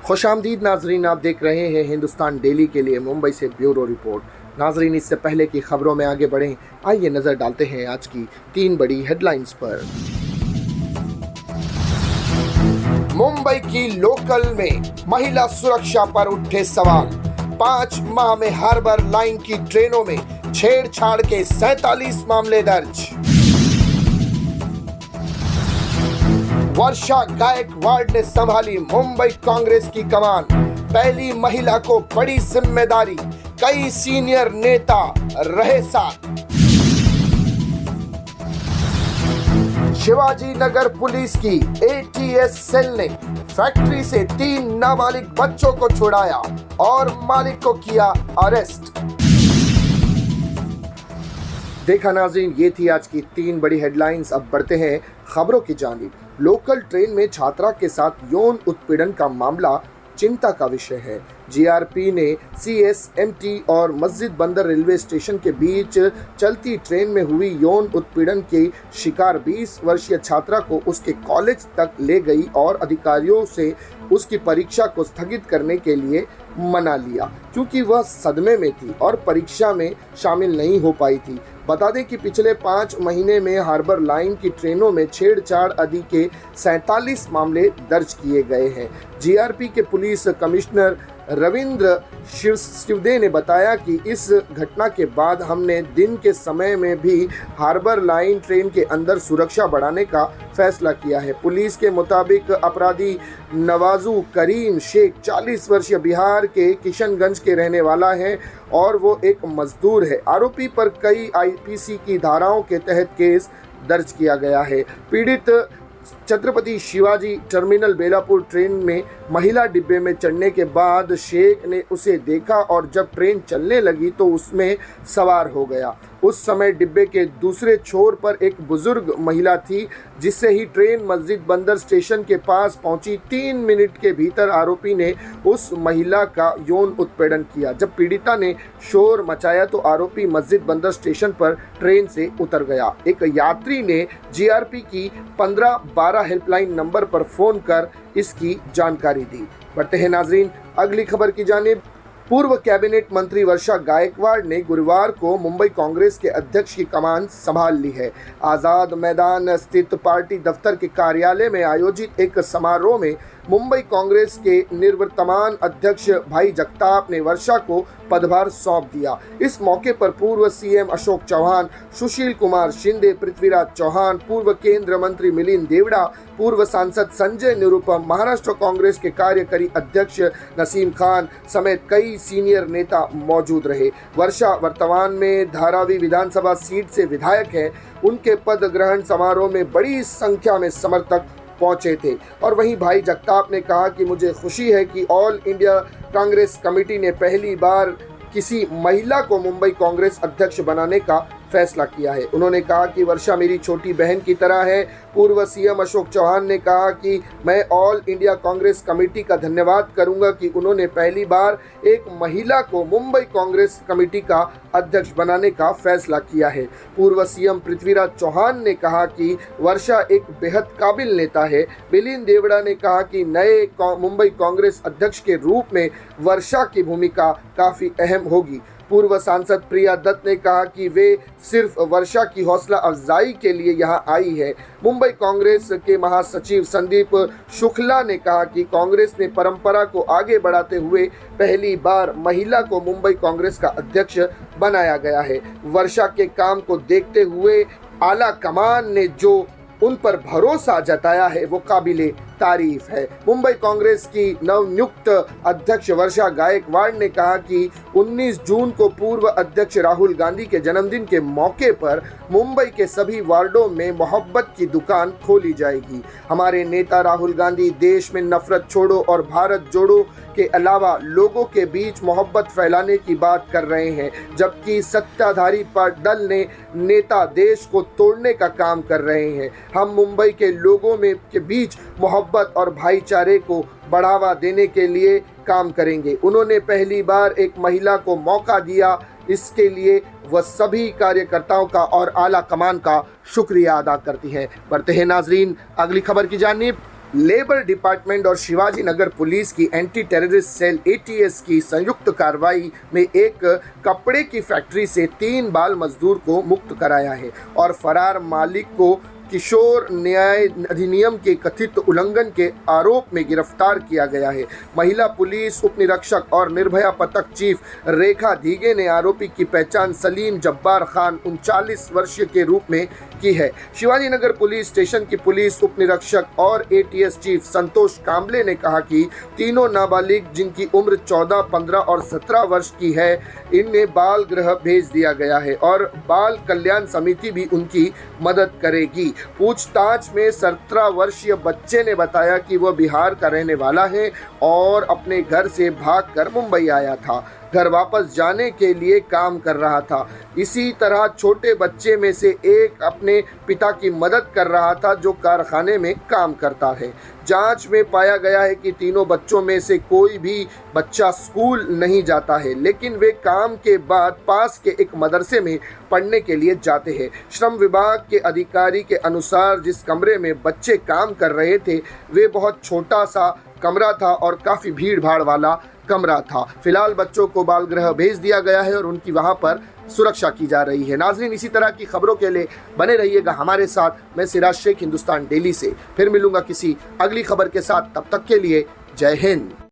खुशामदीद नाजरीन, आप देख रहे हैं हिंदुस्तान डेली के लिए मुंबई से ब्यूरो रिपोर्ट। नाजरीन, इससे पहले की खबरों में आगे बढ़ें, आइए नजर डालते हैं आज की 3 बड़ी हेडलाइंस पर। मुंबई की लोकल में महिला सुरक्षा पर उठे सवाल। 5 माह में हार्बर लाइन की ट्रेनों में छेड़छाड़ के 47 मामले दर्ज। वर्षा गायकवाड़ ने संभाली मुंबई कांग्रेस की कमान। पहली महिला को बड़ी जिम्मेदारी, कई सीनियर नेता रहे साथ। शिवाजी नगर पुलिस की एटीएस सेल ने फैक्ट्री से 3 नाबालिग बच्चों को छुड़ाया और मालिक को किया अरेस्ट। देखा नाज़रीन, ये थी आज की 3 बड़ी हेडलाइंस। अब बढ़ते हैं खबरों की जानिब। लोकल ट्रेन में छात्रा के साथ यौन उत्पीड़न का मामला चिंता का विषय है। जीआरपी ने सीएसएमटी और मस्जिद बंदर रेलवे स्टेशन के बीच चलती ट्रेन में हुई यौन उत्पीड़न के शिकार 20 वर्षीय छात्रा को उसके कॉलेज तक ले गई और अधिकारियों से उसकी परीक्षा को स्थगित करने के लिए मना लिया, क्योंकि वह सदमे में थी और परीक्षा में शामिल नहीं हो पाई थी। बता दें कि पिछले 5 महीने में हार्बर लाइन की ट्रेनों में छेड़छाड़ आदि के 47 मामले दर्ज किए गए हैं। जीआरपी के पुलिस कमिश्नर रविंद्र शिवदे ने बताया कि इस घटना के बाद हमने दिन के समय में भी हार्बर लाइन ट्रेन के अंदर सुरक्षा बढ़ाने का फैसला किया है। पुलिस के मुताबिक अपराधी नवाजू करीम शेख 40 वर्षीय बिहार के किशनगंज के रहने वाला है और वो एक मजदूर है। आरोपी पर कई आईपीसी की धाराओं के तहत केस दर्ज किया गया है। पीड़ित छत्रपति शिवाजी टर्मिनल बेलापुर ट्रेन में महिला डिब्बे में चढ़ने के बाद शेख ने उसे देखा और जब ट्रेन चलने लगी तो उसमें सवार हो गया। उस समय डिब्बे के दूसरे छोर पर एक बुजुर्ग महिला थी, जिससे ही ट्रेन मस्जिद बंदर स्टेशन के पास पहुंची। 3 मिनट के भीतर आरोपी ने उस महिला का यौन उत्पीड़न किया। जब पीड़िता ने शोर मचाया तो आरोपी मस्जिद बंदर स्टेशन पर ट्रेन से उतर गया। एक यात्री ने जीआरपी की 1512 हेल्पलाइन नंबर पर फोन कर इसकी जानकारी दी। बढ़ते हैं नाजरीन अगली खबर की जानिब। पूर्व कैबिनेट मंत्री वर्षा गायकवाड़ ने गुरुवार को मुंबई कांग्रेस के अध्यक्ष की कमान संभाल ली है। आज़ाद मैदान स्थित पार्टी दफ्तर के कार्यालय में आयोजित एक समारोह में मुंबई कांग्रेस के निवर्तमान अध्यक्ष भाई जगताप ने वर्षा को पदभार सौंप दिया। इस मौके पर पूर्व सीएम अशोक चौहान, सुशील कुमार शिंदे, पृथ्वीराज चौहान, पूर्व केंद्र मंत्री मिलिंद देवड़ा, पूर्व सांसद संजय निरुपम, महाराष्ट्र कांग्रेस के कार्यकारी अध्यक्ष नसीम खान समेत कई सीनियर नेता मौजूद रहे। वर्षा वर्तमान में धारावी विधानसभा सीट से विधायक है। उनके पद ग्रहण समारोह में बड़ी संख्या में समर्थक पहुंचे थे। और वहीं भाई जगताप ने कहा कि मुझे खुशी है कि ऑल इंडिया कांग्रेस कमेटी ने पहली बार किसी महिला को मुंबई कांग्रेस अध्यक्ष बनाने का फैसला किया है। उन्होंने कहा कि वर्षा मेरी छोटी बहन की तरह है। पूर्व सीएम अशोक चौहान ने कहा कि मैं ऑल इंडिया कांग्रेस कमेटी का धन्यवाद करूंगा कि उन्होंने पहली बार एक महिला को मुंबई कांग्रेस कमेटी का अध्यक्ष बनाने का फैसला किया है। पूर्व सीएम पृथ्वीराज चौहान ने कहा कि वर्षा एक बेहद काबिल नेता है। मिलिंद देवड़ा ने कहा कि नए मुंबई कांग्रेस अध्यक्ष के रूप में वर्षा की भूमिका काफ़ी अहम होगी। पूर्व सांसद प्रिया दत्त ने कहा कि वे सिर्फ वर्षा की हौसला अफजाई के लिए यहां आई है। मुंबई कांग्रेस के महासचिव संदीप शुक्ला ने कहा कि कांग्रेस ने परंपरा को आगे बढ़ाते हुए पहली बार महिला को मुंबई कांग्रेस का अध्यक्ष बनाया गया है। वर्षा के काम को देखते हुए आला कमान ने जो उन पर भरोसा जताया है वो काबिले तारीफ है। मुंबई कांग्रेस की नवनियुक्त अध्यक्ष वर्षा गायकवाड़ ने कहा कि 19 जून को पूर्व अध्यक्ष राहुल गांधी के जन्मदिन के मौके पर मुंबई के सभी वार्डों में मोहब्बत की दुकान खोली जाएगी। हमारे नेता राहुल गांधी देश में नफरत छोड़ो और भारत जोड़ो के अलावा लोगों के बीच मोहब्बत फैलाने की बात कर रहे हैं, जबकि सत्ताधारी दल ने नेता देश को तोड़ने का काम कर रहे हैं। हम मुंबई के लोगों में के बीच मोहब्बत और भाईचारे को बढ़ावा देने के लिए काम करेंगे। उन्होंने पहली बार एक महिला को मौका दिया, इसके लिए वह सभी कार्यकर्ताओं का और आला कमान का शुक्रिया अदा करती हैं। बढ़ते हैं नाजरीन अगली खबर की जानिब। लेबर डिपार्टमेंट और शिवाजी नगर पुलिस की एंटी टेररिस्ट सेल एटीएस की संयुक्त कार्रवाई में एक कपड़े की फैक्ट्री से 3 बाल मजदूर को मुक्त कराया है और फरार मालिक को किशोर न्याय अधिनियम के कथित उल्लंघन के आरोप में गिरफ्तार किया गया है। महिला पुलिस उप निरीक्षक और निर्भया पथक चीफ रेखा धीगे ने आरोपी की पहचान सलीम जब्बार खान 39 वर्षीय के रूप में की है। शिवाजी नगर पुलिस स्टेशन की पुलिस उप निरीक्षक और एटीएस चीफ संतोष कांबले ने कहा कि तीनों नाबालिग जिनकी उम्र 14, 15 और 17 वर्ष की है, इन्हें बाल गृह भेज दिया गया है और बाल कल्याण समिति भी उनकी मदद करेगी। पूछताछ में 17 वर्षीय बच्चे ने बताया कि वह बिहार का रहने वाला है और अपने घर से भागकर मुंबई आया था। घर वापस जाने के लिए काम कर रहा था। इसी तरह छोटे बच्चे में से एक अपने पिता की मदद कर रहा था जो कारखाने में काम करता है। जांच में पाया गया है कि तीनों बच्चों में से कोई भी बच्चा स्कूल नहीं जाता है, लेकिन वे काम के बाद पास के एक मदरसे में पढ़ने के लिए जाते हैं। श्रम विभाग के अधिकारी के अनुसार जिस कमरे में बच्चे काम कर रहे थे वे बहुत छोटा सा कमरा था और काफ़ी भीड़ भाड़ वाला कमरा था। फिलहाल बच्चों को बाल गृह भेज दिया गया है और उनकी वहां पर सुरक्षा की जा रही है। नाजरीन, इसी तरह की खबरों के लिए बने रहिएगा हमारे साथ। मैं सिराज शेख, हिंदुस्तान डेली से फिर मिलूंगा किसी अगली खबर के साथ। तब तक के लिए जय हिंद।